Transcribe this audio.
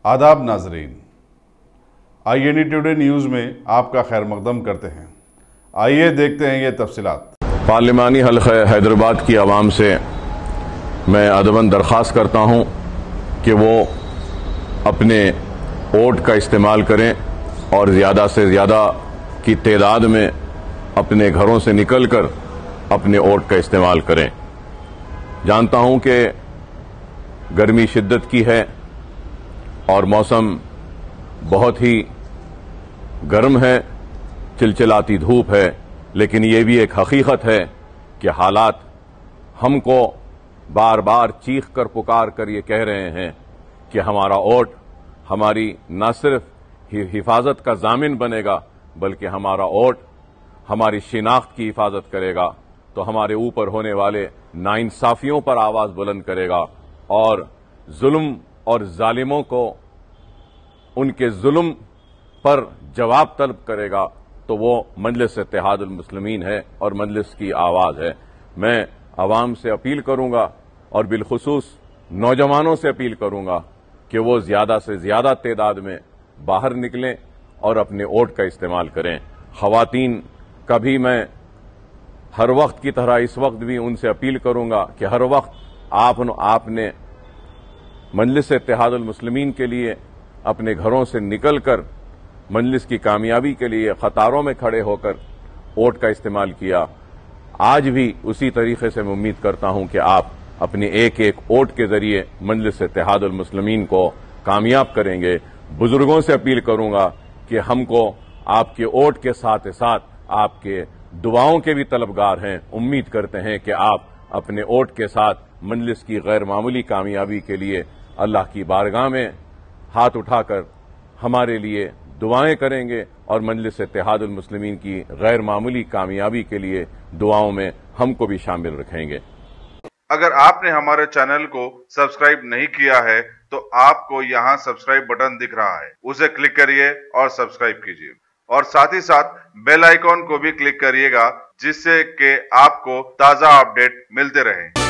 आदाब नाजरीन, INE today news में आपका खैर मकदम करते हैं। आइए देखते हैं ये तफसीलात। पार्लिमानी हल्क़ा हैदराबाद की आवाम से मैं अदबन दरख्वास्त करता हूँ कि वो अपने वोट का इस्तेमाल करें और ज़्यादा से ज़्यादा की तादाद में अपने घरों से निकलकर अपने वोट का इस्तेमाल करें। जानता हूँ कि गर्मी शिद्दत की है और मौसम बहुत ही गर्म है, चिलचिलाती धूप है, लेकिन ये भी एक हकीकत है कि हालात हमको बार बार चीख कर पुकार कर ये कह रहे हैं कि हमारा वोट हमारी न सिर्फ हिफाजत का जामिन बनेगा बल्कि हमारा वोट हमारी शिनाख्त की हिफाजत करेगा, तो हमारे ऊपर होने वाले नाइंसाफियों पर आवाज बुलंद करेगा और जुल्म और जालिमों को उनके जुल्म पर जवाब तलब करेगा। तो वो मजलिस इत्तेहादुल मुस्लिमीन है और मजलिस की आवाज है। मैं आवाम से अपील करूंगा और बिलखुसूस नौजवानों से अपील करूंगा कि वो ज्यादा से ज्यादा तादाद में बाहर निकलें और अपने वोट का इस्तेमाल करें। खवातीन का भी मैं हर वक्त की तरह इस वक्त भी उनसे अपील करूंगा कि हर वक्त आपने मजलिस इत्तेहादुल मुस्लिमीन के लिए अपने घरों से निकलकर मजलिस की कामयाबी के लिए कतारों में खड़े होकर वोट का इस्तेमाल किया। आज भी उसी तरीके से मैं उम्मीद करता हूं कि आप अपने एक एक वोट के जरिए मजलिस इत्तेहादुल मुस्लिमीन को कामयाब करेंगे। बुजुर्गों से अपील करूंगा कि हमको आपके वोट के साथ साथ आपके दुआओं के भी तलबगार हैं। उम्मीद करते हैं कि आप अपने वोट के साथ मजलिस की गैर मामूली कामयाबी के लिए अल्लाह की बारगाह में हाथ उठाकर हमारे लिए दुआएं करेंगे और मजलिस इत्तेहादुल मुस्लिमीन की गैर मामूली कामयाबी के लिए दुआओं में हमको भी शामिल रखेंगे। अगर आपने हमारे चैनल को सब्सक्राइब नहीं किया है तो आपको यहाँ सब्सक्राइब बटन दिख रहा है, उसे क्लिक करिए और सब्सक्राइब कीजिए और साथ ही साथ बेल आइकॉन को भी क्लिक करिएगा जिससे कि आपको ताज़ा अपडेट मिलते रहें।